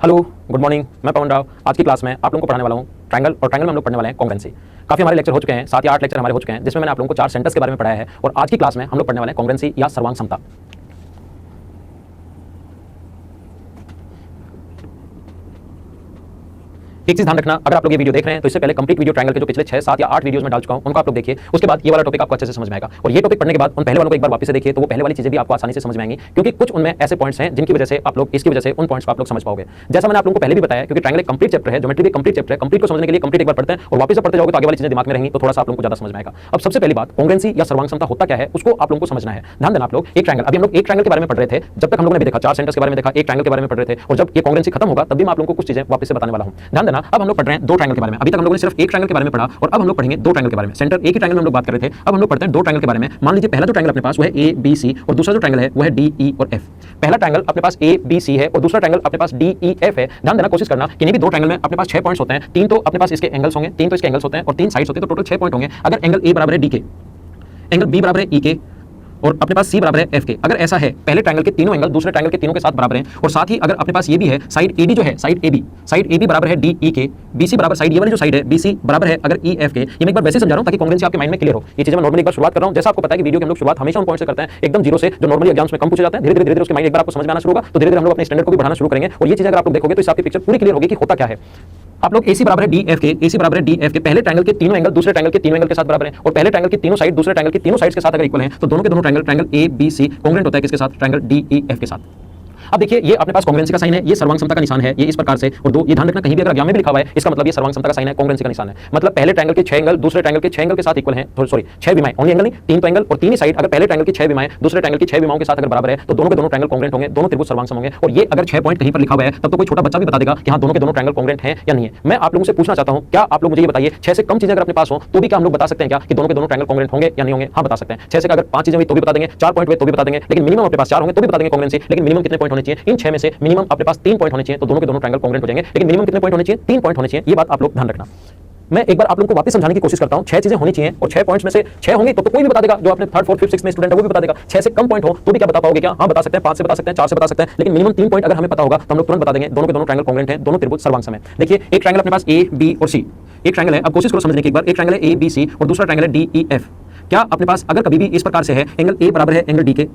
Hello, good morning. मैं पवन राव। आज की क्लास में आप लोगों को पढ़ाने वाला हूँ ट्रायंगल, और ट्रायंगल में हम लोग पढ़ने वाले हैं कॉन्ग्रुएंसी। काफी हमारे लेक्चर हो चुके हैं, 7 या 8 लेक्चर हमारे हो चुके हैं, जिसमें मैंने आप लोगों को 4 सेंटेंस के बारे में पढ़ाया है। और आज की क्लास में हम लोग पढ़ने वाले हैं कॉन्ग्रुएंसी या सर्वांग समता। एक चीज ध्यान रखना, अगर आप लोग ये वीडियो देख रहे हैं तो इससे पहले कंप्लीट वीडियो ट्रायंगल के जो पिछले 6, 7 या 8 वीडियोस में डाल चुका हूं, उनको आप लोग देखिए। उसके बाद ये वाला टॉपिक आपको अच्छे से समझ में आएगा, और ये टॉपिक पढ़ने के बाद उन पहले वालों को एक बार वापस से देखिए, तो वो पहले वाली चीजें भी आपको आसानी से समझ में आएंगी, क्योंकि कुछ उनमें ऐसे पॉइंट्स हैं जिनकी वजह से आप लोग इसकी वजह से उन पॉइंट्स को आप लोग समझ पाओगे। जैसा मैंने आप लोगों को पहले भी बताया, क्योंकि ट्रायंगल एक कंप्लीट चैप्टर है, ज्योमेट्री भी कंप्लीट चैप्टर है। कंप्लीट को समझने के लिए कंप्लीट एक बार पढ़ते हैं और वापस से पढ़ते जाओगे तो आगे वाली चीजें दिमाग में रहेंगी, तो थोड़ा सा आप लोगों को ज्यादा समझ में आएगा। अब सबसे पहली बात, कॉन्ग्रुएंसी या सर्वांग समता होता क्या है, उसको आप लोगों को समझना है। ध्यान देना आप लोग, एक ट्रायंगल, अभी हम लोग एक ट्रायंगल के बारे में पढ़ रहे थे, जब तक हम लोगों ने भी देखा 4 सेंटेंस के बारे में देखा, एक ट्रायंगल के बारे में पढ़ रहे थे, और जब ये कॉन्ग्रुएंसी खत्म होगा तब भी मैं आप लोगों को कुछ चीजें वापस से बताने वाला हूं। ध्यान देना, अब हम लोग पढ़ रहे हैं 2 ट्रायंगल के बारे में। अभी तक हम लोगों ने सिर्फ एक ट्रायंगल के बारे में पढ़ा, और अब हम लोग पढ़ेंगे 2 ट्रायंगल के बारे में। सेंटर एक ही ट्रायंगल में हम लोग बात कर रहे थे, अब हम लोग पढ़ते हैं 2 ट्रायंगल के बारे में। मान लीजिए पहला जो ट्रायंगल अपने पास वो है ए बी सी, और दूसरा जो ट्रायंगल है वो है डी ई और एफ। पहला ट्रायंगल अपने पास ए बी सी है और दूसरा ट्रायंगल अपने पास डी ई एफ है। ध्यान देना, कोशिश करना कि भी 2 ट्रायंगल में अपने पास 6 पॉइंट्स होते हैं। 3 तो अपने पास इसके एंगल्स होंगे, 3 तो इसके एंगल्स होते हैं, और 3 साइड्स होते हैं, तो टोटल 6 पॉइंट होंगे। अगर एंगल ए बराबर है डी के, एंगल बी बराबर है ई के, और अपने पास सी बराबर है एफ के, अगर ऐसा है पहले ट्रायंगल के तीनों एंगल दूसरे ट्रायंगल के तीनों के साथ बराबर हैं, और साथ ही अगर अपने पास ये भी है साइड एडी जो है, साइड एबी बराबर है डी ई के, बीसी बराबर साइड ये वाली जो साइड है बीसी बराबर है अगर ई एफ के। ये मैं एक बार वैसे समझा रहा हूं ताकि कॉन्ग्रुएंसी आपके माइंड में क्लियर हो। ये चीजें मैं नॉर्मली एक बार शुरुआत कर रहा हूं। जैसा आपको पता है कि वीडियो के हम लोग शुरुआत हमेशा उन पॉइंट से करते हैं, एकदम जीरो से, जो नॉर्मली एग्जाम्स में कम पूछे जाते हैं। धीरे धीरे उसके माइंड एक बार आपको समझ में आना शुरू होगा, तो धीरे धीरे हम लोग अपने स्टैंडर्ड को भी बढ़ाना शुरू करेंगे। और ये चीजें अगर आप लोग देखोगे तो इससे आपकी पिक्चर पूरी क्लियर होगी कि होता क्या है। आप लोग AC बराबर है डी एफ के, AC बराबर है डी एफ के, पहले ट्रायंगल के तीनों एंगल दूसरे ट्रायंगल के तीनों एंगल के साथ बराबर हैं, और पहले ट्रायंगल की तीनों साइड दूसरे ट्रायंगल की तीनों साइड्स के साथ अगर इक्वल हैं, तो दोनों के दोनों triangle A B C congruent होता है किसके साथ, ट्रायंगल डी ई एफ के साथ। अब देखिए, ये अपने पास कॉन्ग्रुएंसी का साइन है, ये सर्वांग समता का निशान है, ये इस प्रकार से। और 2 ये ध्यान रखना, कहीं भी अगर एग्जाम में भी लिखा हुआ है, इसका मतलब ये सर्वांग समता का साइन है, कॉन्ग्रुएंसी का निशान है। मतलब पहले ट्रायंगल के 6 एंगल दूसरे ट्रायंगल के 6 एंगल के साथ इक्वल हैं, सॉरी 6 विमाएं, ओनली एंगल नहीं, 3 तो एंगल और 3 ही साइड। अगर पहले ट्रायंगल की 6 विमाएं दूसरे ट्रायंगल की 6 विमाओं के साथ अगर बराबर है, तो दोनों के दोनों ट्रायंगल कॉन्ग्रुएंट होंगे, दोनों त्रिभुज सर्वांग सम होंगे। और ये अगर 6 पॉइंट कहीं पर लिखा हुआ है, तब तो कोई छोटा बच्चा भी बता देगा कि हां दोनों के दोनों ट्रायंगल कॉन्ग्रुएंट हैं या नहीं है। मैं आप लोगों से पूछना चाहता हूं, क्या आप लोग मुझे ये बताइए, 6 से कम चीजें अगर अपने पास हो तो भी क्या हम लोग बता सकते हैं क्या कि दोनों के दोनों ट्रायंगल कॉन्ग्रुएंट होंगे या नहीं होंगे? हां, बता सकते हैं। 6 से अगर 5 चीजें हुई तो भी बता देंगे, 4 पॉइंट हुए तो भी बता देंगे, लेकिन मिनिमम अपने पास 4 होंगे तो भी बता देंगे कॉन्ग्रुएंसी। लेकिन मिनिमम कितने पॉइंट होने चाहिए? इन 6 में से मिनिमम अपने पास 3 पॉइंट होने चाहिए, तो दोनों के दोनों ट्रायंगल कॉन्ग्रुएंट हो जाएंगे। लेकिन मिनिमम कितने पॉइंट होने चाहिए? 3 पॉइंट होने चाहिए। ये बात आप लोग ध्यान रखना। मैं एक बार आप लोगों को वापस समझाने की कोशिश करता हूं। 6 चीजें होनी चाहिए, और 6 पॉइंट्स में से 6 होंगे तो कोई भी बता देगा, जो अपने 3rd 4th 5th 6th में स्टूडेंट है वो भी बता देगा। 6 से कम पॉइंट हो तो भी क्या बता पाओगे क्या? हां, बता सकते हैं, 5 से बता सकते हैं, 4 से बता सकते हैं, लेकिन मिनिमम 3 पॉइंट अगर हमें पता होगा तो हम लोग तुरंत बता देंगे दोनों के दोनों ट्रायंगल कॉन्ग्रुएंट हैं, दोनों त्रिभुज सर्वांग सम हैं। देखिए, एक ट्रायंगल अपने पास ए बी और सी, एक ट्रायंगल है। अब कोशिश करो समझने की एक बार। एक ट्रायंगल है ए बी सी और दूसरा ट्रायंगल है डी ई एफ। क्या अपने पास अगर कभी भी इस प्रकार से है, एंगल ए बराबर है एंगल डी के,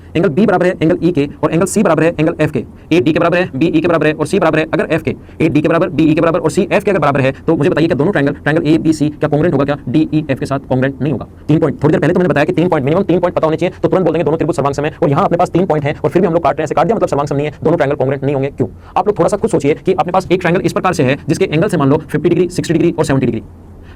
एंगल बी बराबर है एंगल ई के, और एंगल सी बराबर है एंगल एफ के। ए डी के बराबर है, बी ई के बराबर है, और सी बराबर है अगर एफ के। ए डी के बराबर, बी ई के बराबर और सी एफ के अगर बराबर है, तो मुझे बताइए कि दोनों ट्रायंगल ए बी सी क्या कॉन्ग्रुएंट होगा क्या? डी ई एफ के साथ कॉन्ग्रुएंट नहीं होगा। 3 पॉइंट, थोड़ी देर पहले तो मैंने बताया कि 3 पॉइंट, मिनिमम 3 पॉइंट पता होने चाहिए, तो तुरंत बोल देंगे दोनों त्रिभुज सर्वांग सम है। और यहां अपने पास 3 पॉइंट है और फिर भी हम लोग काट रहे हैं, ऐसे काट दिया मतलब सर्वांग सम नहीं है, दोनों ट्रायंगल कॉन्ग्रुएंट नहीं होंगे। क्यों? आप लोग थोड़ा सा खुद सोचिए कि अपने पास एक ट्रायंगल इस प्रकार से है जिसके एंगल से मान लो 50 डिग्री, 60 डिग्री और 70 डिग्री।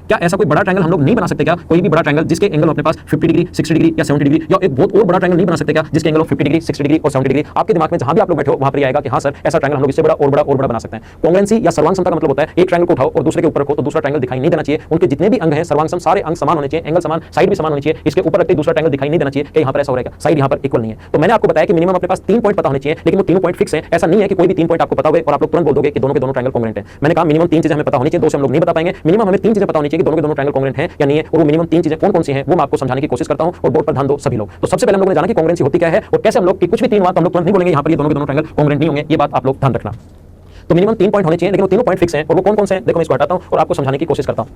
क्या ऐसा कोई बड़ा ट्रायंगल हम लोग नहीं बना सकते क्या? कोई भी बड़ा ट्रायंगल जिसके एंगल अपने पास 50 डिग्री, 60 डिग्री या 70 डिग्री, या एक बहुत और बड़ा ट्रायंगल नहीं बना सकते क्या जिसके एंगल 50 डिग्री, 60 डिग्री और 70 डिग्री? आपके दिमाग में जहां भी आप लोग बैठे हो वहां पर आएगा कि हां सर, ऐसा ट्रायंगल हम लोग इससे बड़ा और बड़ा और बड़ा बना सकते हैं। कॉन्ग्रुएंसी या सर्वांग समता का मतलब होता है एक ट्रायंगल को उठाओ और दूसरे के ऊपर रखो तो दूसरा ट्रायंगल दिखाई नहीं देना चाहिए। उनके जितने भी अंग हैं सर्वांग सम, सारे अंग समान होने चाहिए, एंगल समान, साइड भी समान होनी चाहिए। इसके ऊपर रखते दूसरा ट्रायंगल दिखाई नहीं देना चाहिए कि यहां पर ऐसा हो रहेगा, साइड यहां पर इक्वल नहीं है। तो मैंने आपको बताया कि मिनिमम अपने पास 3 पॉइंट पता होने चाहिए, लेकिन वो तीनों पॉइंट फिक्स है। ऐसा नहीं है कि कोई भी 3 पॉइंट आपको पता होगा और आप लोग तुरंत बोल दोगे कि दोनों के दोनों ट्रायंगल कॉन्ग्रुएंट हैं। मैंने कहा मिनिमम 3 चीजें हमें पता होनी चाहिए, 2 से हम लोग नहीं बता पाएंगे। मिनिमम हमें 3 चीजें पता होनी चाहिए कि दोनों के दोनों ट्रायंगल कॉन्ग्रुएंट हैं या नहीं है, और वो मिनिमम 3 चीजें कौन कौन सी हैं वो मैं आपको समझाने की कोशिश करता हूं, और बोर्ड पर ध्यान दो सभी लोग। तो सबसे पहले हम लोगों ने जाना कि कॉन्ग्रुएंसी होती क्या है, और कैसे हम लोग कि कुछ भी 3 बात हम लोग तुरंत नहीं बोलेंगे यहां पर ये दोनों के दोनों ट्रायंगल कॉन्ग्रुएंट नहीं होंगे। ये बात आप लोग ध्यान रखना। तो मिनिमम 3 पॉइंट होने चाहिए, लेकिन वो तीनों पॉइंट फिक्स हैं, और वो कौन कौन से हैं देखो मैं इसको हटाता हूं और आपको समझाने की कोशिश करता हूं।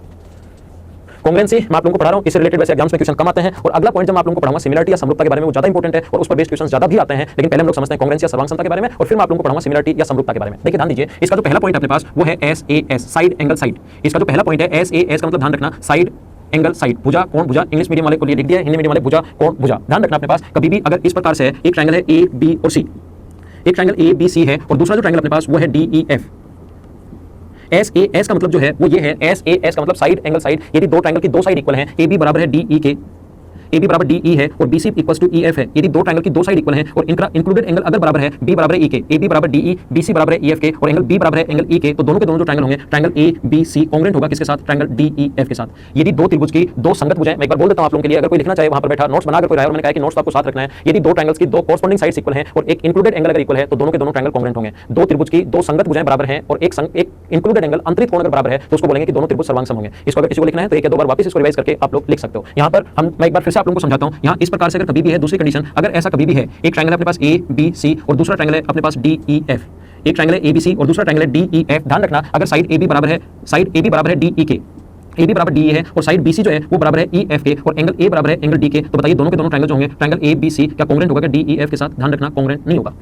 कॉन्ग्रुएंसी मैं आप लोगों को पढ़ा रहा हूं, इससे रिलेटेड वैसे एग्जाम्स में क्वेश्चन कम आते हैं। और अगला पॉइंट जब मैं आप लोगों को पढ़ाऊंगा सिमिलरिटी या समरूपता के बारे में, वो ज्यादा इंपॉर्टेंट है और उस पर बेस्ड क्वेश्चन ज्यादा भी आते हैं। लेकिन पहले हम लोग समझते हैं कॉन्ग्रुएंसी या सर्वांग समता के बारे में, और फिर मैं आप लोगों को पढ़ाऊंगा सिमिलरिटी या समरूपता के बारे में। देखिए ध्यान दीजिए, इसका जो पहला पॉइंट अपने पास वो है S A S, side angle side. इसका जो पहला पॉइंट है एस ए एस का मतलब ध्यान रखना, साइड एंगल साइड, भुजा कोण भुजा, इंग्लिश मीडियम वाले को लिए लिख दिया, हिंदी मीडियम वाले भुजा कोण भुजा। ध्यान रखना अपने पास कभी भी अगर इस प्रकार से है, एक ट्रायंगल है ए बी और सी, एक ट्रायंगल ए बी सी है, और दूसरा जो ट्रायंगल अपने पास वो है D E F. S A S का मतलब जो है वो ये है, एस ए एस का मतलब साइड एंगल साइड। यदि दो ट्रायंगल की दो साइड इक्वल हैं, ए बी बराबर है डी ई के, ए बी बराबर डी ई है, और B C equals to E F है। यदि दो ट्रायंगल की दो साइड इक्वल हैं और इनका इंक्लूडेड एंगल अगर बराबर है, बी बराबर है ई के, ए बी बराबर डी ई, बी सी बराबर है ई एफ के, और एंगल बी बराबर है एंगल ई के, तो दोनों के दोनों जो ट्रायंगल होंगे, triangle A B C congruent होगा किसके साथ? ट्रायंगल डी ई एफ के साथ। यदि दो त्रिभुज की दो संगत भुजाएं, मैं एक बार बोल देता हूं आप लोगों के लिए, अगर कोई लिखना चाहे वहां पर बैठा नोट्स बनाकर कोई राय, और मैंने कहा कि नोट्स आपको साथ रखना है। यदि दो ट्रायंगल्स की दो कॉरस्पॉन्डिंग साइड्स इक्वल हैं और एक इंक्लूडेड एंगल अगर इक्वल है, तो दोनों के दोनों ट्रायंगल कॉन्ग्रुएंट होंगे। दो त्रिभुज की दो संगत भुजाएं बराबर हैं और एक इंक्लूडेड एंगल अंतरित कोण अगर बराबर है, तो उसको बोलेंगे कि दोनों त्रिभुज सर्वांग सम होंगे। इसको अगर किसी को लिखना है तो एक या दो बार वापस इसको रिवाइज करके आप लोग लिख सकते हो। यहां पर मैं एक बार फिर से आप लोगों को समझाता हूं। यहां इस प्रकार से कभी भी है, दूसरी कंडीशन अगर ऐसा कभी भी है, एक ट्रायंगल है अपने पास ए बी सी और दूसरा ट्रायंगल है अपने पास डी ई एफ। एक ट्रायंगल है ABC और दूसरा ट्रायंगल है DEF। ध्यान रखना, अगर साइड AB बराबर है, साइड AB बराबर है DE के, AB बराबर DE है और साइड BC जो है वो बराबर है EF के और एंगल A बराबर है एंगल D के, तो बताइए दोनों के दोनों ट्रायंगल जो होंगे ट्रायंगल ABC क्या कांग्रुएंट होगा क्या DEF के साथ? ध्यान रखना कांग्रुएंट नहीं होगा।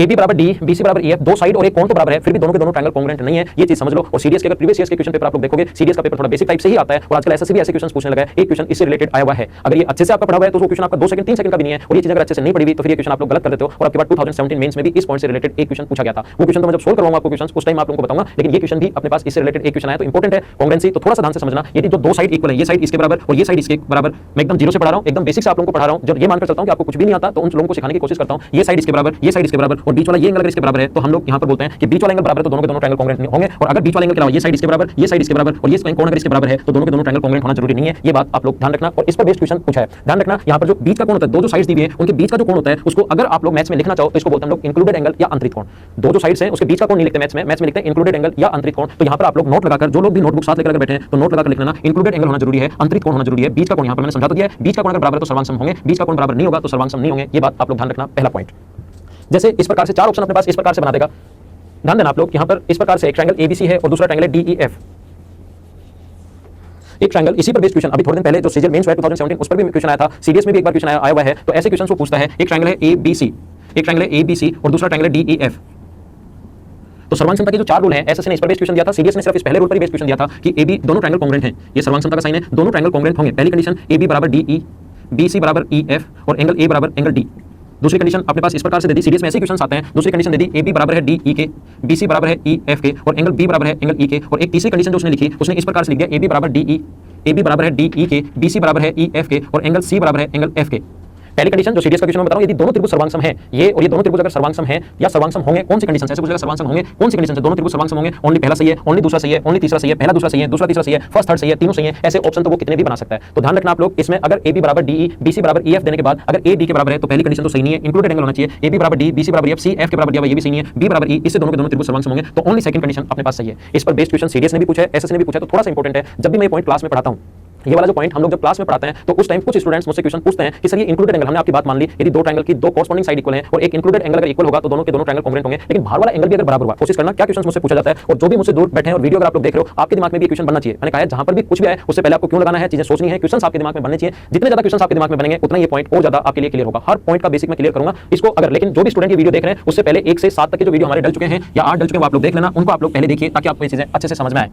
AB बराबर D, BC बराबर EF, दो साइड और एक कोण तो बराबर है, फिर भी दोनों के दोनों ट्रायंगल कांग्रुएंट नहीं है, ये चीज समझ लो। और सीडीएस के अगर प्रीवियस ईयर्स के क्वेश्चन पेपर आप लोग देखोगे, सीडीएस का पेपर थोड़ा बेसिक टाइप से ही आता है और आजकल एसएससी भी ऐसे क्वेश्चन पूछने लगा है। एक क्वेश्चन इससे रिलेटेड आया हुआ है, अगर ये अच्छे से आपका पढ़ा हुआ है तो वो क्वेश्चन आपका 2 सेकंड 3 सेकंड का भी नहीं है, और ये चीज अगर अच्छे से नहीं पढ़ी हुई तो फिर ये क्वेश्चन आप लोग गलत कर देते हो। और आपके बाद 2017 मेंस में भी इस पॉइंट से रिलेटेड एक क्वेश्चन पूछा गया था, वो क्वेश्चन तो मैं जब सोल्व करवाऊंगा आपको क्वेश्चन उस टाइम आप लोगों को बताऊंगा, लेकिन ये क्वेश्चन भी अपने पास इससे रिलेटेड एक क्वेश्चन आया तो इंपॉर्टेंट है कांग्रुएंसी, तो थोड़ा सा ध्यान से समझना। यदि जो दो साइड इक्वल है, ये साइड इसके बराबर और ये साइड इसके बराबर, मैं एकदम जीरो से पढ़ा रहा हूं, एकदम बेसिक से आप लोगों को पढ़ा रहा हूं, जब ये मानकर चलता हूं कि आपको कुछ भी नहीं आता तो उन लोगों को सिखाने की कोशिश करता हूं। ये साइड इसके बराबर, ये साइड इसके बराबर और बीच वाला ये एंगल अगर इसके बराबर है तो हम लोग यहां पर बोलते हैं कि बीच वाला एंगल बराबर है तो दोनों के दोनों ट्रायंगल कांग्रुएंट होंगे। और अगर बीच वाला एंगल के अलावा ये साइड इसके बराबर, ये साइड इसके बराबर और ये कोण अगर इसके बराबर है तो दोनों के दोनों ट्रायंगल कांग्रुएंट होना जरूरी नहीं है, ये बात आप लोग ध्यान रखना। और इस पर बेस्ड क्वेश्चन पूछा है, ध्यान रखना यहां पर जो बीच का कोण होता है, दो जो साइड्स दी हुई है उनके बीच का जो कोण होता है उसको अगर आप लोग मैथ्स में लिखना चाहो तो इसको बोलते हैं हम लोग इंक्लूडेड एंगल या अंतरित कोण। दो जो साइड्स हैं उसके बीच का कोण नहीं लिखते मैथ्स में लिखते हैं इंक्लूडेड एंगल या अंतरित कोण। तो यहां पर आप लोग नोट लगाकर, जो लोग भी नोटबुक साथ लेकर अगर बैठे हैं तो नोट लगाकर लिख लेना, इंक्लूडेड एंगल होना जरूरी है, अंतरित कोण होना जरूरी है, बीच का कोण यहां पर मैंने समझा तो दिया है, बीच का कोण अगर बराबर है तो सर्वांग सम होंगे, बीच का कोण बराबर नहीं होगा तो सर्वांग सम नहीं होंगे, ये बात आप लोग ध्यान रखना। पहला पॉइंट, जैसे इस प्रकार से चार ऑप्शन अपने पास इस प्रकार से बना देगा, ध्यान देना आप लोग यहां पर इस प्रकार से एक ट्रायंगल ABC है और दूसरा ट्रायंगल है DEF। एक ट्रायंगल इसी पर बेस्ड क्वेश्चन अभी थोड़े दिन पहले जो सीजीएल मेंस 2017 उस पर भी क्वेश्चन आया था, सीडीएस में भी एक बार क्वेश्चन आया हुआ है, तो ऐसे क्वेश्चन को पूछता है। एक ट्रायंगल है ABC, एक ट्रायंगल है ABC और दूसरा ट्रायंगल है DEF। तो सर्वांग समता के जो चार रूल हैं, एसएससी ने इस पर बेस्ड क्वेश्चन दिया था, सीडीएस ने सिर्फ इस पहले रूल पर ही बेस्ड क्वेश्चन दिया था कि AB दोनों ट्रायंगल कांग्रुएंट हैं, ये सर्वांग समता का साइन है, दोनों ट्रायंगल कांग्रुएंट होंगे। पहली कंडीशन AB बराबर DE, BC बराबर EF और एंगल A बराबर एंगल D। दूसरी कंडीशन अपने पास इस प्रकार से दे दी, सीडीएस में ऐसे क्वेश्चन आते हैं। दूसरी कंडीशन दे दी AB बराबर है DE के, BC बराबर है EF के और एंगल B बराबर है एंगल E के। और एक तीसरी कंडीशन जो उसने लिखी, उसने इस प्रकार से लिख दिया AB बराबर DE, AB बराबर है DE के, BC बराबर है EF के और एंगल C बराबर है एंगल F के। पहली कंडीशन जो सीडीएस का क्वेश्चन मैं बता रहा हूं, यदि दोनों त्रिभुज सर्वांग सम है, ये और ये दोनों त्रिभुज अगर सर्वांग सम है या सर्वांग सम होंगे, कौन सी कंडीशन से ऐसे पूछेगा सर्वांग सम होंगे, कौन सी कंडीशन से दोनों त्रिभुज सर्वांग सम होंगे, ओनली पहला सही है, ओनली दूसरा सही है, ओनली तीसरा सही है, पहला दूसरा सही है, दूसरा तीसरा सही है, फर्स्ट थर्ड सही है, तीनों सही है, ऐसे ऑप्शन तो वो कितने भी बना सकता है। तो ध्यान रखना आप लोग, इसमें अगर AB बराबर DE, BC बराबर EF देने के बाद अगर A D के बराबर है तो पहली कंडीशन तो सही नहीं है, इंक्लूडेड एंगल होना चाहिए। AB बराबर D, BC बराबर EF, C F के बराबर दिया हुआ ये भी सही नहीं है, B बराबर E, इससे दोनों के दोनों त्रिभुज सर्वांग सम होंगे, तो ओनली सेकंड कंडीशन अपने पास सही है। इस पर बेस्ड क्वेश्चन सीडीएस ने भी पूछा है, एसएससी ने भी पूछा है, तो थोड़ा सा इंपॉर्टेंट है। जब भी मैं पॉइंट क्लास में पढ़ाता हूं, ये वाला जो पॉइंट हम लोग जब क्लास में पढ़ाते हैं तो उस टाइम कुछ स्टूडेंट्स मुझसे क्वेश्चन पूछते हैं कि सर ये इंक्लूडेड एंगल, हमने आपकी बात मान ली, यदि दो ट्रायंगल की दो कॉरस्पॉन्डिंग साइड इक्वल है और एक इंक्लूडेड एंगल अगर इक्वल होगा तो दोनों के दोनों ट्रायंगल कांग्रुएंट होंगे, लेकिन बाहर वाला एंगल भी अगर बराबर हुआ, कोशिश करना क्या क्वेश्चन मुझसे पूछा जाता है। और जो भी मुझसे दूर बैठे हैं और वीडियो अगर आप लोग देख रहे हो, आपके दिमाग में भी क्वेश्चन बनना चाहिए। मैंने कहा है जहां पर भी कुछ भी आए उससे पहले आपको क्यों लगाना है, चीजें सोचनी है, क्वेश्चन आपके दिमाग में बनने चाहिए। जितने ज्यादा क्वेश्चन आपके दिमाग में बनेंगे उतना ये पॉइंट और ज्यादा आपके लिए क्लियर होगा। हर पॉइंट का बेसिक मैं क्लियर करूंगा इसको अगर, लेकिन जो भी स्टूडेंट ये वीडियो देख रहे हैं उससे पहले 1 से 7 तक के जो वीडियो हमारे डल चुके हैं या 8 डल चुके हैं वो आप लोग देख लेना, उनको आप लोग पहले देखिए ताकि आपको ये चीजें अच्छे से समझ में आए।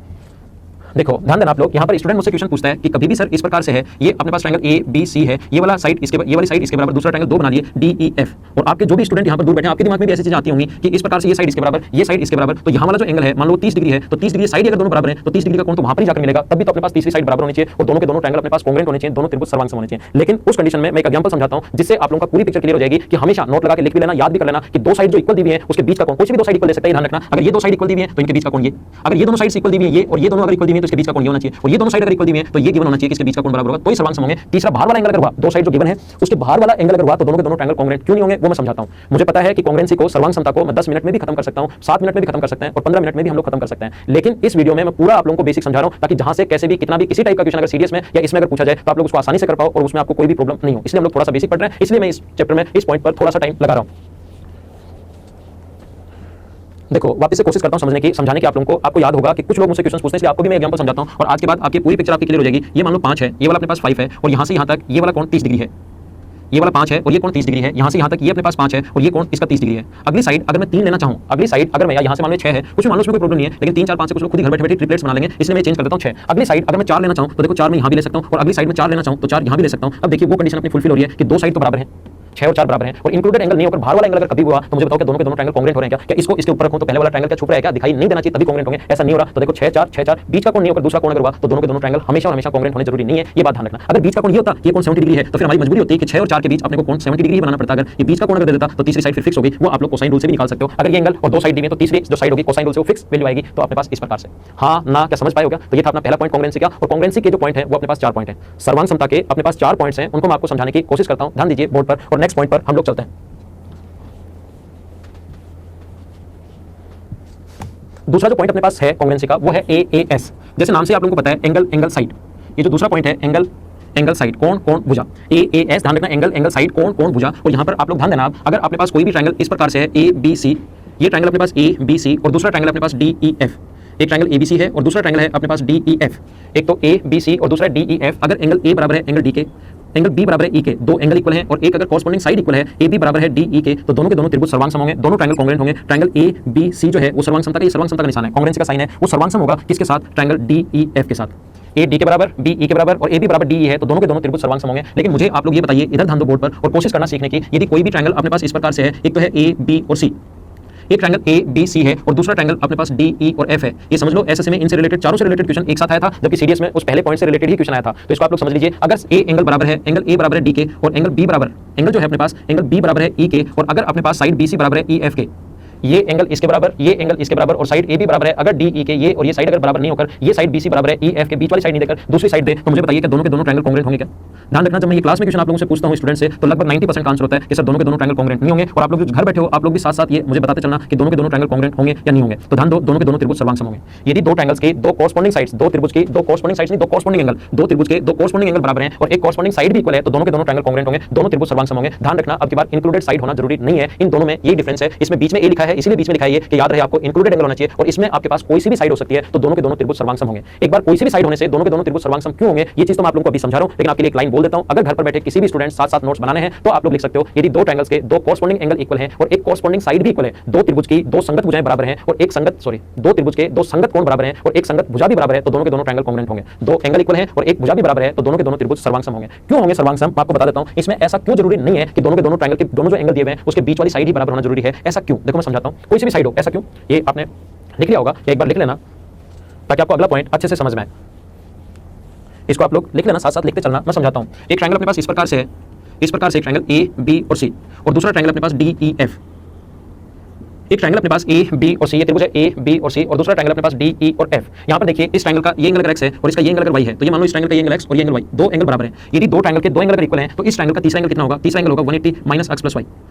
देखो ध्यान देना आप लोग, यहाँ पर स्टूडेंट मुझसे क्वेश्चन पूछता है कि कभी भी सर इस प्रकार से है, ये अपने पास ट्रायंगल ABC है, ये वाला साइड इसके, ये वाली साइड इसके बराबर, दूसरा ट्रायंगल दो बना दिए DEF। और आपके जो भी स्टूडेंट यहाँ पर दूर बैठे हैं आपके दिमाग में भी ऐसी चीजें आती होंगी कि इस प्रकार से ये साइड इसके बराबर, ये साइड इसके बराबर, तो यहाँ वाला जो एंगल है मान लो 30 डिग्री है, तो 30 डिग्री साइड अगर दोनों बराबर है तो 30 डिग्री का कोण तो वहां पर ही जाकर मिलेगा, तब भी तो अपने पास तीसरी साइड बराबर होनी चाहिए और दोनों के दोनों ट्रायंगल अपने पास कांग्रुएंट होने चाहिए, दोनों त्रिभुज सर्वांग सम होने चाहिए। लेकिन उस कंडीशन में मैं एक एग्जांपल समझाता हूं जिससे आप लोगों का पूरी पिक्चर क्लियर हो जाएगी कि हमेशा नोट लगा के लिख भी लेना, याद भी कर लेना कि दो साइड जो इक्वल दी हुई है उसके बीच का कोण, कुछ भी दो साइड इक्वल दे सकता है, ध्यान रखना। अगर ये दो साइड इक्वल दी हुई है तो इनके बीच का कोण ये, अगर ये दोनों साइड इक्वल दी हुई है ये और ये दोनों अगर इक्वल दी हुई है तो इसके बीच का कोण ये होना चाहिए, और ये दोनों साइड अगर इक्वल दी हुई है तो ये गिवन होना चाहिए कि इसके बीच का कोण बराबर होगा, तो ही सर्वांग सम होंगे। तीसरा बाहर वाला एंगल अगर हुआ, दो साइड जो गिवन है उसके बाहर वाला एंगल अगर हुआ तो दोनों के दोनों ट्रायंगल कांग्रुएंट क्यों नहीं होंगे वो मैं समझाता हूं। मुझे पता है कि कांग्रुएंसी को, सर्वांग समता को मैं 10 मिनट में भी खत्म कर सकता हूं, 7 मिनट में भी खत्म कर सकते हैं और 15 मिनट में भी हम लोग खत्म कर सकते हैं, लेकिन इस वीडियो में मैं पूरा आप लोगों को बेसिक समझा रहा हूं ताकि जहां से कैसे भी कितना भी किसी टाइप का क्वेश्चन अगर सीडीएस में या इसमें अगर पूछा जाए तो आप लोग उसको आसानी से कर पाओ और उसमें आपको कोई भी प्रॉब्लम नहीं हो। इसलिए हम लोग थोड़ा सा बेसिक पढ़ रहे हैं, इसलिए मैं इस चैप्टर में इस पॉइंट पर थोड़ा सा टाइम लगा रहा हूं। देखो वापस से कोशिश करता हूं समझने की, समझाने की आप लोगों को। आपको याद होगा कि कुछ लोग मुझसे क्वेश्चन पूछते हैं, इसलिए आपको भी मैं एग्जांपल समझाता हूं और आज के बाद आपकी पूरी पिक्चर आपकी क्लियर हो जाएगी। ये मान लो 5 है, ये वाला अपने पास 5 है और यहां से यहां तक ये वाला कोण 30 डिग्री है, ये वाला 5 है और ये कोण 30 डिग्री है, यहां से यहां तक ये अपने पास 5 है और ये कोण इसका 30 डिग्री है। अगली साइड अगर मैं 3 लेना चाहूं, अगली साइड अगर मैं यहां से मान लो 6 है, कुछ मान लो उसमें कोई प्रॉब्लम नहीं है, लेकिन 3 4 5 से कुछ लोग खुद ही घर बैठे बैठे ट्रिपलेट्स बना लेंगे, इसलिए मैं चेंज कर देता हूं 6। अगली साइड अगर मैं 4 लेना चाहूं तो देखो 4 मैं यहां भी ले सकता हूं और अगली साइड में 4 लेना चाहूं तो 4 यहां भी ले सकता हूं। अब देखिए वो कंडीशन अपनी फुलफिल हो रही है कि दो साइड तो बराबर है, 6 और 4 बराबर हैं और इंक्लूडेड एंगल नहीं होकर बाहर वाला एंगल अगर कभी हुआ तो मुझे बताओ कि दोनों के दोनों ट्रायंगल कांग्रुएंट हो रहे हैं क्या इसको इसके ऊपर रखूं तो पहले वाला ट्रायंगल क्या छुप रहा है क्या, दिखाई नहीं देना चाहिए तभी कांग्रुएंट होंगे, ऐसा नहीं हो रहा। तो देखो 6 4 6 4 बीच का कोण नहीं होकर दूसरा कोण अगर हुआ तो दोनों के दोनों ट्रायंगल हमेशा और हमेशा कांग्रुएंट होने जरूरी नहीं है, ये बात ध्यान रखना। अगर बीच का कोण ये होता ये कोण 70 डिग्री है तो फिर हमारी मजबूरी होती है कि 6 और 4 के बीच अपने को कोण 70 डिग्री बनाना पड़ता। अगर ये बीच का कोण अगर दे देता तो तीसरी साइड फिर फिक्स होगी, वो आप लोग कोसाइन रूल से भी निकाल सकते हो। अगर ये एंगल और दो साइड दी है तो तीसरी जो साइड होगी कोसाइन रूल से वो फिक्स वैल्यू आएगी। तो अपने पास इस प्रकार से हां ना क्या समझ पाए हो क्या? तो ये था अपना पहला पॉइंट कांग्रुएंसी का। और कांग्रुएंसी के जो पॉइंट है वो अपने पास 4 पॉइंट है, सर्वांग समता के अपने पास 4 पॉइंट्स हैं, उनको मैं आपको समझाने की कोशिश करता हूं, ध्यान दीजिए बोर्ड पर। और नेक्स्ट पॉइंट पर हम लोग चलते हैं। दूसरा जो पॉइंट अपने पास है कांग्रुएंसी का वो है AAS। जैसे नाम से आप लोगों को पता है एंगल एंगल साइड, ये जो दूसरा पॉइंट है एंगल एंगल साइड कोण कोण भुजा, AAS ध्यान रखना, एंगल एंगल साइड कोण कोण भुजा। और यहां पर आप लोग ध्यान देना, अगर आपके पास कोई भी ट्रायंगल इस प्रकार से है ABC ये ट्रायंगल अपने पास ए बी सी और दूसरा ट्रायंगल अपने पास डी ई एफ। एक ट्रायंगल ए बी सी है और दूसरा ट्रायंगल है अपने पास डी ई एफ। एक तो ए बी सी और दूसरा डी ई एफ। अगर एंगल ए बराबर है एंगल डी के, एंगल बी बराबर है ई के, दो एंगल इक्वल हैं और एक अगर कॉरस्पॉन्डिंग साइड इक्वल है ए बी बराबर है डी ई के, तो दोनों के दोनों त्रिभुज सर्वांग सम होंगे, दोनों ट्रायंगल कॉन्ग्रुएंट होंगे। ट्रायंगल ए बी सी जो है वो सर्वांग समता का, ये सर्वांग समता का निशान है, कॉन्ग्रुएंसी का साइन है, वो सर्वांग सम होगा किसके साथ? ट्रायंगल डी ई एफ के साथ। ए डी के बराबर, बी ई के बराबर और ए बी बराबर डी ई है, तो दोनों के दोनों त्रिभुज सर्वांग सम होंगे। लेकिन मुझे आप लोग ये बताइए, इधर ध्यान दो बोर्ड पर और कोशिश करना सीखने की, यदि कोई भी ट्रायंगल अपने पास इस प्रकार से है, एक तो है ए बी और सी, एक ट्रायंगल ए बी सी है और दूसरा ट्रायंगल अपने पास डी ई और एफ है। ये समझ लो एसएससी में इनसे रिलेटेड, चारों से रिलेटेड क्वेश्चन एक साथ आया था, जबकि सीडीएस में उस पहले पॉइंट से रिलेटेड ही क्वेश्चन आया था। तो इसको आप लोग समझ लीजिए, अगर ए एंगल बराबर है, एंगल ए बराबर है डी के और एंगल बी बराबर, एंगल जो है अपने पास एंगल बी बराबर है ई के, और अगर अपने पास साइड बी सी बराबर है ई एफ के, ये एंगल इसके बराबर, ये एंगल इसके बराबर और साइड ए बी बराबर है, अगर डी ई के ये और ये साइड अगर बराबर नहीं होकर ये साइड बी सी बराबर है ई एफ के, बीच वाली साइड नहीं देकर दूसरी साइड दे, तो मुझे बताइए कि दोनों के दोनों ट्रायंगल कॉन्ग्रुएंट होंगे क्या? ध्यान रखना, जब मैं ये क्लास में क्वेश्चन आप लोगों से पूछता हूं स्टूडेंट से, तो लगभग 90% का आंसर होता है कि सर दोनों के दोनों ट्रायंगल कॉन्ग्रुएंट नहीं होंगे। और आप लोग जो घर बैठे हो, आप लोग भी साथ साथ ये मुझे बताते चलना कि दोनों के दोनों ट्रायंगल कॉन्ग्रुएंट होंगे या नहीं होंगे। तो ध्यान दो, दोनों के दोनों त्रिभुज सर्वांग सम होंगे। यदि दो ट्रायंगल्स के दो कॉरस्पॉन्डिंग साइड्स, दो त्रिभुज की दो कॉरस्पॉन्डिंग साइड्स नहीं, दो कॉरस्पॉन्डिंग एंगल, दो त्रिभुज के दो कॉरस्पॉन्डिंग एंगल बराबर हैं और एक कॉरस्पॉन्डिंग साइड भी इक्वल है, तो दोनों के दोनों ट्रायंगल कॉन्ग्रुएंट होंगे, दोनों त्रिभुज सर्वांग सम होंगे। ध्यान रखना, अब की बार इंक्लूडेड साइड होना जरूरी नहीं है, इन दोनों में यही डिफरेंस है। इसमें बीच में ए लिखा है, इसीलिए बीच में लिखा है ये कि याद रहे आपको इंक्लूडेड एंगल होना चाहिए, और इसमें आपके पास कोई सी भी साइड हो सकती है, तो दोनों के दोनों त्रिभुज सर्वांग सम होंगे। एक बार कोई सी भी साइड होने से दोनों के दोनों त्रिभुज सर्वांग सम क्यों होंगे, ये चीज तो मैं आप लोगों को अभी समझा रहा हूं, लेकिन आपके लिए एक लाइन बोल देता हूं। अगर घर पर बैठे किसी भी स्टूडेंट साथ साथ नोट्स बनाने हैं तो आप लोग लिख सकते हो, यदि दो ट्रायंगल्स के दो कॉरस्पॉन्डिंग एंगल इक्वल हैं और एक कॉरस्पॉन्डिंग साइड भी इक्वल है, दो त्रिभुज की दो संगत भुजाएं बराबर हैं और एक संगत दो त्रिभुज के दो संगत कोण बराबर हैं और एक संगत भुजा भी बराबर है, तो दोनों के दोनों ट्रायंगल कॉन्ग्रुएंट होंगे। दो एंगल इक्वल हैं और एक भुजा भी बराबर है, तो दोनों के दोनों त्रिभुज सर्वांग सम होंगे। क्यों होंगे सर्वांग सम, मैं आपको बता देता हूं। इसमें ऐसा क्यों जरूरी नहीं है कि दोनों के दोनों ट्रायंगल के दोनों जो एंगल दिए हुए हैं उसके बीच वाली साइड ही बराबर होना जरूरी है। ऐसा क्यों, देखो मैं समझाता हूं। कोई सी भी साइड हो, ऐसा क्यों, ये आपने लिख लिया होगा या एक बार लिख लेना ताकि आपको अगला पॉइंट अच्छे से समझ में आए। इसको आप लोग लिख लेना, साथ साथ लिखते चलना, मैं समझाता हूं। एक ट्रायंगल अपने पास इस प्रकार से है, इस प्रकार से एक ट्रायंगल ए बी और सी, और दूसरा ट्रायंगल अपने पास डी ई एफ। एक ट्रायंगल अपने पास ए बी और सी, ये त्रिभुज है ए बी और सी, और दूसरा ट्रायंगल अपने पास डी ई और एफ। यहां पर देखिए, इस ट्रायंगल का ये एंगल अगर एक्स है और इसका ये एंगल अगर वाई है, तो ये मान लो इस ट्रायंगल का ये एंगल एक्स और ये एंगल वाई, दो एंगल बराबर है। यदि दो ट्रायंगल के दो एंगल अगर इक्वल हैं, तो इस ट्रायंगल का तीसरा एंगल कितना होगा? तीसरा एंगल होगा 180 माइनस एक्स प्लस वाई।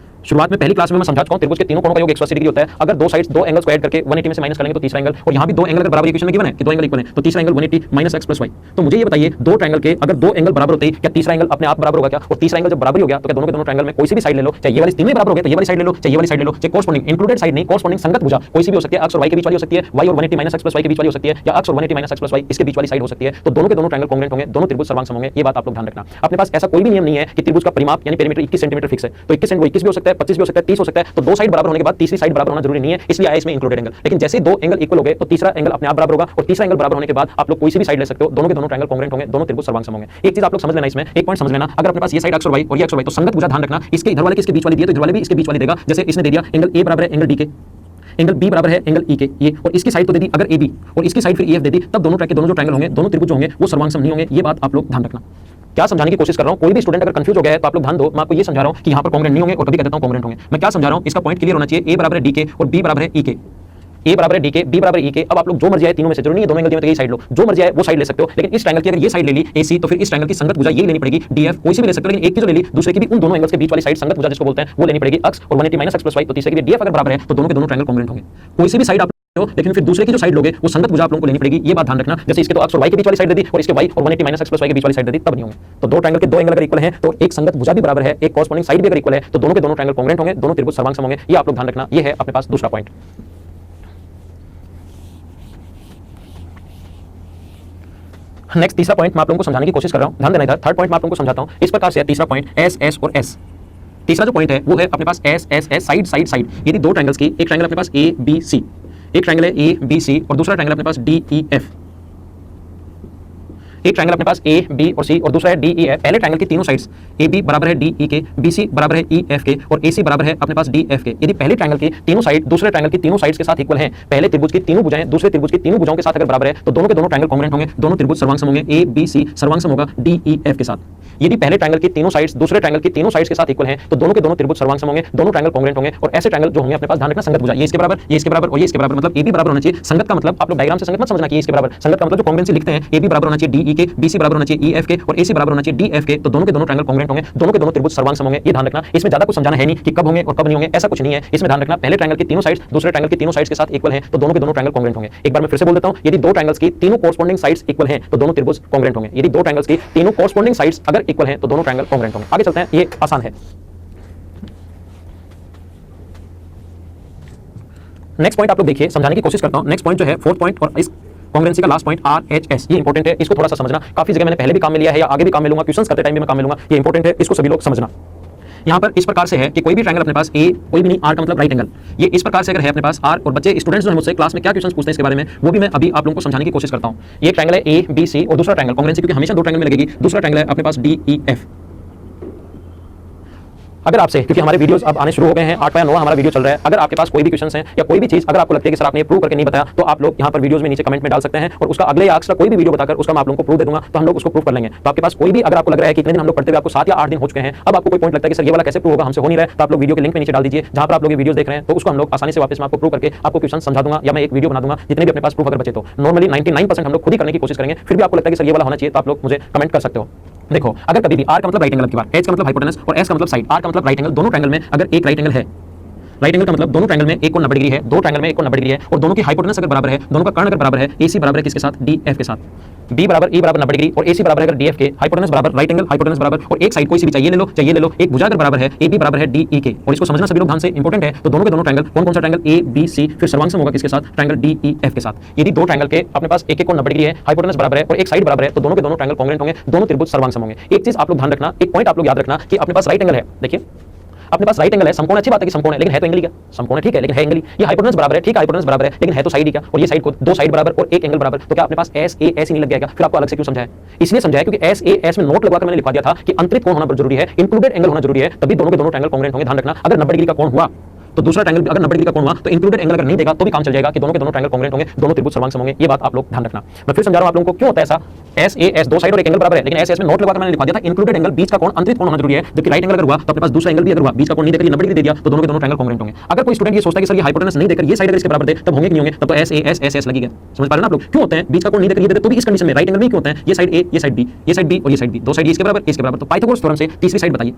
शुरुआत में पहली क्लास में मैं समझा चुका हूं, त्रिभुज के तीनों कोणों का योग 180 डिग्री होता है। अगर दो साइड्स दो एंगल्स को ऐड करके 180 में से माइनस करेंगे तो तीसरा एंगल, और यहां भी दो एंगल अगर बराबर इक्वेशन में गिवन है कि दो एंगल इक्वल है, तो तीसरा angle 180 minus x plus y. तो मुझे ये बताइए, दो ट्रायंगल के अगर दो एंगल बराबर होते हैं, क्या तीसरा एंगल अपने आप बराबर होगा क्या? और तीसरा एंगल जब बराबर हो गया तो क्या दोनों के दोनों ट्रायंगल में कोई सी भी साइड ले लो, चाहे ये वाली तीन में बराबर हो गया तो ये वाली साइड ले लो, चाहे ये वाली साइड ले लो, चाहे कॉरस्पॉन्डिंग इंक्लूडेड साइड नहीं, कॉरस्पॉन्डिंग संगत भुजा कोई सी भी हो सकती है, एक्स और वाई के बीच वाली हो सकती है, वाई और 180 माइनस एक्स प्लस वाई के बीच वाली हो सकती है, या एक्स और 180 माइनस एक्स प्लस वाई इसके बीच वाली साइड हो सकती है, तो दोनों के दोनों ट्रायंगल कॉन्ग्रुएंट होंगे, दोनों त्रिभुज सर्वांग सम होंगे। ये बात आप लोग ध्यान रखना। अपने पास ऐसा कोई भी नियम नहीं है कि त्रिभुज का परिमाप यानी पेरीमीटर 21 सेंटीमीटर फिक्स है, तो 21 21 भी हो सकता है, 25 भी हो सकता है, 30 हो सकता है, तो दो साइड बराबर होने के बाद तीसरी साइड बराबर होना जरूरी नहीं है, इसलिए आया इसमें इंक्लूडेड एंगल। लेकिन जैसे दो एंगल इक्वल हो गए तो तीसरा एंगल अपने आप बराबर होगा, और तीसरा एंगल बराबर होने के बाद आप लोग कोई सी भी साइड ले सकते हो, दोनों के दोनों ट्रायंगल कॉन्ग्रुएंट होंगे, दोनों त्रिभुज सर्वांग सम होंगे। एक चीज आप लोग समझ लेना, इसमें एक पॉइंट समझ लेना, अगर अपने पास ये साइड एक्स और वाई और ये एक्स और वाई, तो संगत भुजा ध्यान रखना, इसके इधर वाले के इसके बीच वाली दी है तो इधर वाले भी इसके बीच वाली देगा। जैसे इसने दे दिया एंगल ए बराबर है एंगल डी के, एंगल बी बराबर है एंगल ई के, ये और इसकी साइड तो दे दी अगर ए बी और इसकी साइड फिर ई एफ दे दी, तब दोनों के दोनों जो ट्रायंगल होंगे, दोनों त्रिभुज होंगे, वो सर्वांग सम नहीं होंगे। ये बात आप लोग ध्यान रखना। क्या समझाने की कोशिश कर रहा हूं, कोई भी स्टूडेंट अगर कंफ्यूज हो गया है तो आप लोग ध्यान दो, मैं आपको ये समझा रहा हूं कि यहां पर कॉन्ग्रुएंट नहीं होंगे और कभी कह देता हूं कॉन्ग्रुएंट होंगे। मैं क्या समझा रहा हूं, इसका पॉइंट क्लियर होना चाहिए। ए बराबर है डी के और बी बराबर है ई के, ए बराबर है डी के, बी बराबर ई के। अब आप लोग जो मर्जी आए तीनों में से, जरूरी नहीं है दोनों एंगल दिए तो यही साइड लो, जो मर्जी आए वो साइड ले सकते हो। लेकिन इस ट्रायंगल की अगर ये साइड ले ली ए सी, तो फिर इस ट्रायंगल की संगत भुजा ये लेनी पड़ेगी डी एफ, कोई सी भी ले सकते हो, लेकिन एक की जो ले ली दूसरे की भी उन दोनों एंगल्स के बीच वाली साइड संगत भुजा जिसको बोलते हैं वो लेनी पड़ेगी एक्स और 180 माइनस एक्स प्लस वाई, तो तीसरे की भी डी एफ अगर बराबर है तो दोनों के दोनों ट्रायंगल कॉन्ग्रुएंट होंगे। कोई सी भी साइड आप लो, लेकिन फिर दूसरे की जो साइड लोगे वो संगत भुजा आप लोगों को लेनी पड़ेगी। ये बात ध्यान रखना। जैसे इसके तो एक्स और वाई के बीच वाली साइड दे दी और इसके वाई और 180 माइनस एक्स प्लस वाई के बीच वाली साइड दे दी, तब नहीं होंगे। तो दो ट्रायंगल के दो एंगल अगर इक्वल हैं तो एक संगत भुजा भी बराबर है, एक कॉरस्पॉन्डिंग साइड भी अगर इक्वल है, तो दोनों के दोनों ट्रायंगल कॉन्ग्रुएंट होंगे, दोनों त्रिभुज सर्वांग सम होंगे। ये आप लोग ध्यान रखना। ये है अपने पास दूसरा पॉइंट। नेक्स्ट तीसरा पॉइंट मैं आप लोगों को समझाने की कोशिश कर रहा हूं, ध्यान देना इधर। थर्ड पॉइंट मैं आप लोगों को समझाता हूं इस प्रकार से। तीसरा पॉइंट एस एस और एस। तीसरा जो पॉइंट है वो है अपने पास S S S, side side side. यदि दो ट्रायंगल्स की, एक ट्रायंगल अपने पास ए बी सी, एक ट्रायंगल है ए बी सी और दूसरा ट्रायंगल अपने पास डी ई एफ। एक ट्रायंगल अपने पास ए बी और सी और दूसरा है डी ई एफ। पहले ट्रायंगल की तीनों साइड्स ए बी बराबर है डी ई के, बी सी बराबर है ई एफ के और ए सी बराबर है अपने पास डी एफ के। यदि पहले ट्रायंगल की तीनों साइड दूसरे ट्रायंगल की तीनों साइड्स के साथ इक्वल हैं, पहले त्रिभुज की तीनों भुजाएं दूसरे त्रिभुज की तीनों भुजाओं के साथ अगर बराबर है, तो दोनों के दोनों ट्रायंगल कॉन्ग्रुएंट होंगे, दोनों त्रिभुज सर्वांग सम होंगे। ए बी सी सर्वांग सम होगा डी ई एफ के साथ। यदि पहले ट्रायंगल की तीनों साइड्स दूसरे ट्रायंगल की तीनों साइड्स के साथ इक्वल हैं, तो दोनों के दोनों त्रिभुज सर्वांग सम होंगे, दोनों ट्रायंगल कॉन्ग्रुएंट होंगे। और ऐसे ट्रायंगल जो होंगे अपने पास, ध्यान रखना, संगत भुजा ये इसके बराबर, ये इसके बराबर और ये इसके बराबर, मतलब ए बी बराबर होना चाहिए। संगत का मतलब आप लोग डायग्राम से संगत मत समझना कि ये इसके बराबर। संगत का मतलब जो कॉन्ग्रुएंसी लिखते हैं, ए बी बराबर होना चाहिए डी ई के, बी सी बराबर होना चाहिए ई एफ के और ए सी बराबर होना चाहिए डी एफ के, तो दोनों के दोनों ट्रायंगल कॉन्ग्रुएंट होंगे, दोनों के दोनों त्रिभुज सर्वांग सम होंगे। ये ध्यान रखना। इसमें ज्यादा कुछ समझाना है नहीं कि कब होंगे और कब नहीं होंगे, ऐसा कुछ नहीं है। इसमें ध्यान रखना, पहले ट्रायंगल की तीनों साइड्स दूसरे ट्रायंगल की तीनों साइड्स के साथ इक्वल हैं, तो दोनों के दोनों ट्रायंगल कॉन्ग्रुएंट होंगे। एक बार मैं फिर से बोल देता हूं, यदि दो ट्रायंगल्स की तीनों कॉरस्पॉन्डिंग साइड्स इक्वल हैं, तो दोनों त्रिभुज कॉन्ग्रुएंट होंगे। यदि दो ट्रायंगल्स की तीनों कॉरस्पॉन्डिंग साइड्स अगर इक्वल हैं, तो दोनों ट्रायंगल कॉन्ग्रुएंट होंगे। आगे चलते हैं, ये आसान है। नेक्स्ट पॉइंट आप लोग देखिए, समझाने की कोशिश करता हूं। नेक्स्ट पॉइंट जो है फोर्थ पॉइंट और इस कांग्रुएंसी का लास्ट पॉइंट RHS, ये इंपॉर्टेंट है, इसको थोड़ा सा समझना। काफी जगह मैंने पहले भी काम में लिया है या आगे भी काम में लूंगा, क्वेश्चंस करते टाइम भी मैं काम में लूंगा, ये इंपॉर्टेंट है, इसको सभी लोग समझना। यहाँ पर इस प्रकार से है कि कोई भी ट्रायंगल अपने पास ए, कोई भी नहीं, आर का मतलब राइट एंगल, ये इस प्रकार से अगर है अपने पास आर, और बच्चे स्टूडेंट्स जो है मुझसे क्लास में क्या क्वेश्चंस पूछते हैं इसके बारे में, वो भी मैं अभी आप लोगों को समझाने की कोशिश करता हूँ। ये ट्रायंगल है ABC और दूसरा ट्रायंगल कांग्रुएंसी, क्योंकि हमेशा दो ट्रायंगल में लगेगी, दूसरा ट्रायंगल है अपने पास DEF। अगर आपसे, क्योंकि हमारे वीडियोस अब आने शुरू हो गए हैं, 8 या 9 हमारा वीडियो चल रहा है, अगर आपके पास कोई भी क्वेश्चंस हैं या कोई भी चीज अगर आपको लगती है कि सर आपने ये प्रूव करके नहीं बताया, तो आप लोग यहाँ पर वीडियोस में नीचे कमेंट में डाल सकते हैं और उसका अगले या एक्स्ट्रा कोई भी वीडियो बताकर उसका मैं आप लोगों को प्रूव दे दूंगा, तो हम लोग उसको प्रूव कर लेंगे। तो आपके पास कोई भी अगर आपको लग रहा है कि इतने दिन हम लोग पढ़ते हुए आपको 7 या 8 दिन हो चुके हैं, अब आपको कोई पॉइंट लगता है कि सर ये वाला कैसे प्रूव होगा, हमसे हो नहीं रहा है, तो आप लोग वीडियो के लिंक में नीचे डाल दीजिए, जहां पर आप लोग ये वीडियोस देख रहे हैं, तो उसको हम लोग आसानी से वापस मैं आपको प्रूव करके आपको क्वेश्चन समझा दूंगा या मैं एक वीडियो बना दूंगा, जितने भी अपने पास प्रूफ अगर बचे तो। नॉर्मली 99% हम लोग खुद ही करने की कोशिश करेंगे, फिर भी आपको लगता है कि सर ये वाला होना चाहिए, तो आप लोग मुझे कमेंट कर सकते हो। देखो, अगर कभी भी आर का मतलब राइट एंगल की बात, एच का मतलब हाइपोटेनस और एस का मतलब साइड, आर का मतलब राइट एंगल, दोनों ट्रायंगल में अगर एक राइट एंगल है, राइट एंगल का मतलब दोनों ट्रायंगल में एक कोण 90 डिग्री है, दो ट्रायंगल में एक कोण 90 डिग्री है, और दोनों की हाइपोटेनस अगर बराबर है, दोनों का कर्ण अगर बराबर है, AC बराबर है किसके साथ, DF के साथ, B बराबर E बराबर 90 डिग्री और AC बराबर है अगर DF के, हाइपोटेनस बराबर राइट एंगल, हाइपोटेनस बराबर, और एक साइड कोई सी भी चाहिए ले लो, एक भुजा अगर बराबर है, AB बराबर है DE के, और इसको समझना सभी लोग ध्यान से, इंपॉर्टेंट है। तो दोनों के दोनों ट्रायंगल, कौन सा ट्रायंगल, ABC, फिर सर्वांग होगा किसके साथ, ट्रायंगल DEF के साथ। यदि दो ट्रायंगल के अपने पास एक कोण 90 डिग्री है, हाइपोटेनस बराबर है और एक साइड बराबर है, तो दोनों के दोनों ट्रायंगल कांग्रुएंट होंगे, दोनों त्रिभुज सर्वांग होंगे। एक चीज आप लोग ध्यान रखना, एक पॉइंट आप लोग याद रखना कि अपने पास राइट एंगल है, देखिए अपने पास राइट एंगल है, समकोण अच्छी बात है कि समकोण है, लेकिन है तो एंगल ही क्या, समकोण है ठीक है लेकिन है एंगल ही। ये हाइपोटेनस बराबर है ठीक है, हाइपोटेनस बराबर है लेकिन है तो साइड ही क्या, और ये साइड को दो साइड बराबर और एक एंगल बराबर, तो क्या अपने पास एस ए एस ही नहीं लग जाएगा। फिर आपको अलग से क्यों समझाया, इसलिए समझाया क्योंकि एस ए एस में नोट लगवाकर मैंने लिखवा दिया था कि अंतरित कोण होना बहुत जरूरी है, इंक्लूडेड एंगल होना जरूरी है, तभी दोनों के दोनों ट्रायंगल कांग्रुएंट होंगे। ध्यान रखना, अगर 90 डिग्री का कोण हुआ तो दूसरा ट्रायंगल अगर 90 डिग्री का कोण हुआ तो इंक्लूडेड एंगल अगर नहीं देगा तो भी काम चल जाएगा कि दोनों के दोनों ट्रायंगल कांग्रुएंट होंगे, दोनों त्रिभुज सर्वांग होंगे। ये बात आप लोग ध्यान रखना। मैं फिर समझा रहा हूं आप लोगों को क्यों होता है ऐसा, एस ए एस दो साइड और एक एंगल बराबर है, लेकिन एस एस में नोट लगाकर मैंने लिखवा दिया था इंक्लूडेड एंगल, बीच का कोण अंतरित कोण होना जरूरी है, जबकि राइट एंगल अगर हुआ तो अपने पास दूसरा एंगल भी अगर हुआ, बीच का कोण नहीं देकर 90 डिग्री दे दिया, तो दोनों के दोनों ट्रायंगल कांग्रुएंट होंगे। अगर कोई स्टूडेंट ये सोचता है कि सर ये हाइपोटेनस नहीं देकर ये साइड अगर इसके बराबर दे तब होंगे कि नहीं होंगे, तब तो S A S S S लगेगा। समझ पा रहे हैं ना आप लोग क्यों होते हैं, बीच का कोण नहीं देकर ये देते तो भी इस कंडीशन में राइट एंगल में क्यों होते हैं, ये साइड ए ये साइड बी, ये साइड बी और ये साइड बी, दो साइड इसके बराबर इसके बराबर। तो पाइथागोरस थ्योरम से तीसरी साइड बताइए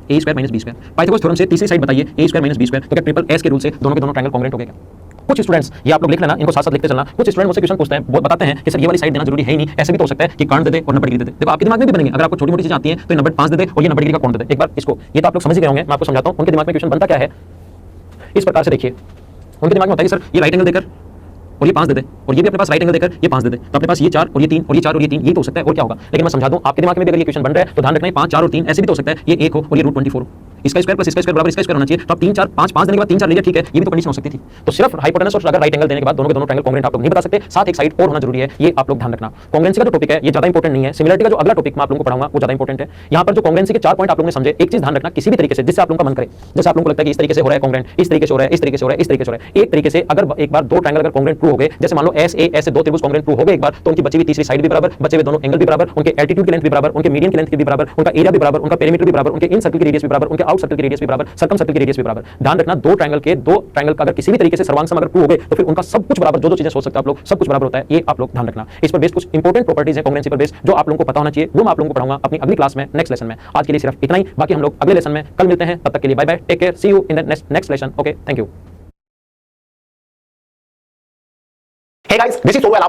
a square minus b square, Pythagoras theorem से तीसरी साइड बताइए a square minus b square, तो क्या ट्रिपल एस के रूल से दोनों के दोनों ट्रायंगल कांग्रुएंट हो गए क्या। कुछ स्टूडेंट्स, ये आप लोग लिख लेना, इनको साथ साथ लिखते चलना, कुछ स्टूडेंट मुझसे क्वेश्चन पूछते हैं, वो बताते हैं कि सर ये वाली साइड देना जरूरी है ही नहीं, ऐसे भी तो हो सकता है कि कर्ण दे दे और 90 डिग्री दे दे। देखो आपके दिमाग में भी बनेंगे, अगर आपको छोटी मोटी चीजें आती हैं तो ये 90 5 दे दे और ये 90 डिग्री का कोण दे दे। एक बार इसको, ये तो आप लोग समझ ही गए होंगे, मैं आपको समझाता हूं उनके दिमाग में क्वेश्चन बनता क्या है। इस प्रकार से देखिए, उनके दिमाग में होता है कि सर ये राइट एंगल देकर और ये 5 दे दे, और ये भी अपने पास राइट एंगल देकर ये 5 दे दे, तो अपने पास ये 4 और ये 3 और ये 4 और ये 3, ये तो हो सकता है और क्या होगा। लेकिन मैं समझा दूं आपके दिमाग में भी अगर ये क्वेश्चन बन रहा है तो ध्यान रखना 5 4 और 3 ऐसे भी तो हो सकता है, ये 1 हो और ये √24 हो, इसका स्क्वायर प्लस इसका स्क्वायर बराबर इसका स्क्वायर होना चाहिए। तो आप 3 4 5 5 देने के बाद 3 4 ले लिया ठीक है, ये भी तो कंडीशन हो सकती थी। तो सिर्फ हाइपोटेनस और अगर राइट एंगल देने के बाद दोनों के दोनों ट्रायंगल कांग्रुएंट आप लोग नहीं बता सकते, साथ एक साइड और होना जरूरी है, ये आप लोग ध्यान रखना। कांग्रुएंसी का जो टॉपिक है ये ज्यादा इंपॉर्टेंट नहीं है, सिमिलरिटी का जो अगला टॉपिक मैं आप लोगों को पढ़ाऊंगा वो ज्यादा इंपॉर्टेंट है। यहां पर जो कांग्रुएंसी के 4 पॉइंट आप लोगों ने समझे, एक चीज ध्यान रखना, किसी भी तरीके से जिससे आप लोगों का मन करे, जैसे आप लोगों को लगता है कि इस तरीके से हो रहा है कांग्रुएंट, इस तरीके से हो रहा है, इस तरीके से हो रहा है, इस तरीके से हो रहा है, एक तरीके से अगर एक बार दो ट्रायंगल अगर कांग्रुएंट प्रूव हो गए, जैसे मान लो एस ए एस से दो त्रिभुज कांग्रुएंट प्रूव हो गए एक बार, तो उनकी बची हुई तीसरी साइड भी बराबर, बचे हुए दोनों एंगल भी बराबर, उनके एल्टीट्यूड की लेंथ भी बराबर, उनके मीडियन की लेंथ भी बराबर, उनका एरिया भी बराबर, उनका पेरीमीटर भी बराबर, उनके इन सर्कल की रेडियस भी बराबर, उनके आउट सर्कल की रेडियस भी बराबर, सर्कम सर्कल की रेडियस भी बराबर। ध्यान रखना, दो ट्रायंगल का अगर किसी भी तरीके से सर्वांग अगर प्रूव हो गए तो फिर उनका सब कुछ बराबर, जो चीजें सोच सकते हैं आप लोग सब कुछ बराबर होता है, ये आप लोग ध्यान रखना। इस पर बेस कुछ इंपॉर्टेंट प्रॉपर्टीज है कांग्रुएंसी पर बेस जो आप लोगों को पता होना चाहिए, वो मैं आप लोगों को पढ़ाऊंगा अपनी अगली क्लास में, नेक्स्ट लेसन में। आज के लिए सिर्फ इतना ही, बाकी हम लोग अगले लेसन में कल मिलते हैं, तब तक के लिए bye bye, take care, see you in the next lesson. Okay, thank you. Hey guys, this is Sovel.